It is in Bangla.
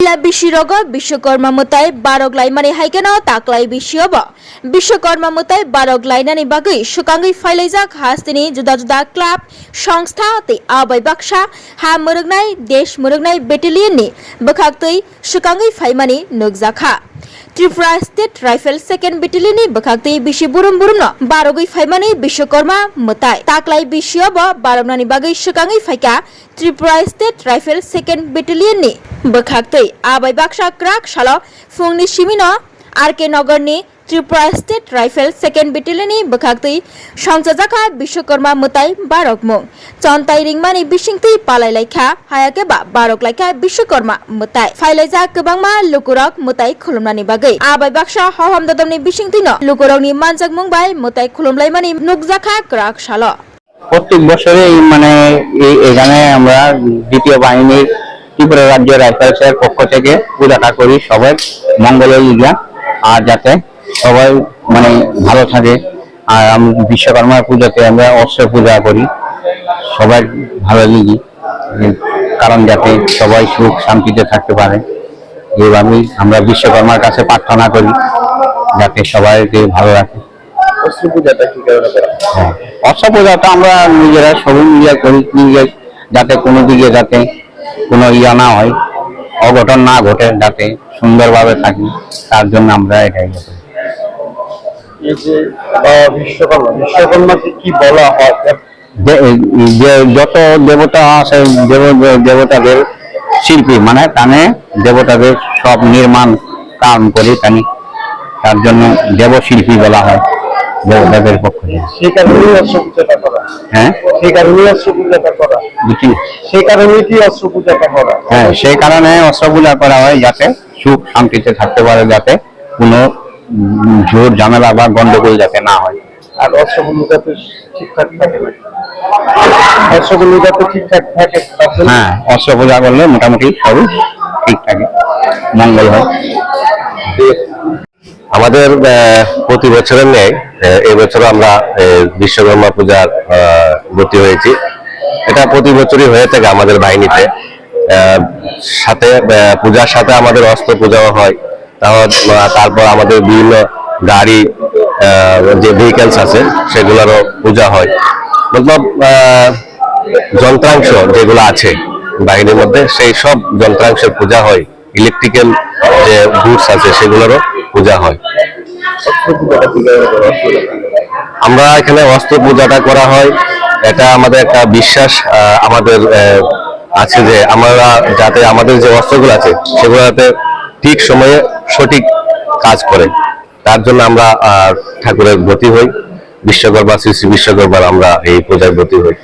बिशिरग विश्वकर्मा मुताय बारगलायमानि हायगेनो ताक्लाय बिशियब विश्वकर्मा मुताय बारगलायनानि बागै सुकांगै फायलायजाक हास्तिनि जुदा जुदा क्लाब संस्था ते आबाय बाक्सा हा मुरुगनाय देश मुरुगनाय बेटेलियननि बोखाक्तै सुकांगै फायमानि नुगजाखा त्रिपुरा स्टेट राइफल सेकेंड बेटेलियननि बोखाक्तै बिसि बुरुम बुरुमनो बारगै फायमानि विश्वकर्मा मुताय ताक्लाय बिशियब बारगनानि बागै सुकांगै फायका त्रिपुरा स्टेट राइफल सेकेंड बेटेलियननि बोखाक्तै आबाय बाक्सा क्राक सालो फुंनि सिमिनो आरके नगरनि त्रिपुरा स्टेट राइफल सेकेंड बेटेलियननि बोखाक्तै संसाजाखा विश्वकर्मा मुताय बारगमुं चन्ताय रिंमानि बिसिंतै पालायलायखा हायाकेबा बारगलायखा विश्वकर्मा मुताय फायलायजा गोबांमा लुकुरक मुताय खुलुमनानि बागै आबाय बाक्सा हहम ददमनि बिसिंतैनो लुकुरकनि मानजाक मुंबाय मुताय खुलुमलायमानि नुगजाखा क्राक सालो প্রত্যেক বছরে মানে এখানে আমরা দ্বিতীয় বাহিনীর ত্রিপুরা রাজ্য রাইফেলসের পক্ষ থেকে পূজাটা করি সবাই মঙ্গলের লিগা আর যাতে সবাই মানে ভালো থাকে। আর বিশ্বকর্মা পূজাতে আমরা অস্ত্র পূজা করি সবাই ভালো লিগি কারণ যাতে সবাই সুখ শান্তিতে থাকতে পারে এইভাবেই আমরা বিশ্বকর্মার কাছে প্রার্থনা করি যাতে সবাইকে ভালো রাখে। অস্ত্র পূজাটা কি কারণে করা হয়? অস্ত্র পূজাটা আমরা নিজেরা সবাই মিলে করি যাতে কোনো দিকে যাতে কোনো ইয়া না হয় অঘটন না ঘটে যাতে সুন্দরভাবে থাকি তার জন্য আমরা এটাই করি। এই যে বিশ্বকর্মাকে কি বলা হয় যে যত দেবতা আছে দেবতাদের শিল্পী মানে তানে দেবতাদের সব নির্মাণ কাম করি তানি তার জন্য দেবশিল্পী বলা হয় দেবতাদের পক্ষ থেকে। সেই কারণেই অস্ত্র পূজাটা করা। হ্যাঁ সেই কারণেই অস্ত্র পূজাটা করা বুঝি সেই কারণেই কি অস্ত্র পূজাটা করা। হ্যাঁ সেই কারণে অস্ত্র পূজা করা হয় যাতে সুখ শান্তিতে থাকতে পারে যাতে কোনো জোর ঝামেলা বা গন্ডগোল যাতে না হয়। আর অস্ত্রগুলো যাতে ঠিকঠাক থাকে অস্ত্রগুলো যাতে ঠিকঠাক থাকে। হ্যাঁ অস্ত্র পূজা করলে মোটামুটি সবই ঠিক থাকে মঙ্গল হয়। আমাদের প্রতি বছরের ন্যায় এবছর আমরা বিশ্বকর্মা পূজার ব্রতী হয়েছি। এটা প্রতি বছরই হয়ে থাকে আমাদের বাহিনীতে। সাথে পূজার সাথে আমাদের অস্ত্র পূজাও হয়। তারপর আমাদের বিভিন্ন গাড়ি যে ভেহিকেলস আছে সেগুলোরও পূজা হয়। মতলব যন্ত্রাংশ যেগুলো আছে বাহিনীর মধ্যে সেই সব যন্ত্রাংশের পূজা হয়। ইলেকট্রিক্যাল যে গুডস আছে সেগুলোরও পূজা হয়। আমরা এখানে অস্ত্র পূজাটা করা হয় এটা আমাদের একটা বিশ্বাস আমাদের আছে যে আমরা যাতে আমাদের যে অস্ত্রগুলো আছে সেগুলো যাতে ঠিক সময়ে সঠিক কাজ করে তার জন্য আমরা ঠাকুরের ব্রতী হই। বিশ্বকর্মা শ্রী শ্রী বিশ্বকর্মার আমরা এই পূজায় ব্রতী হই।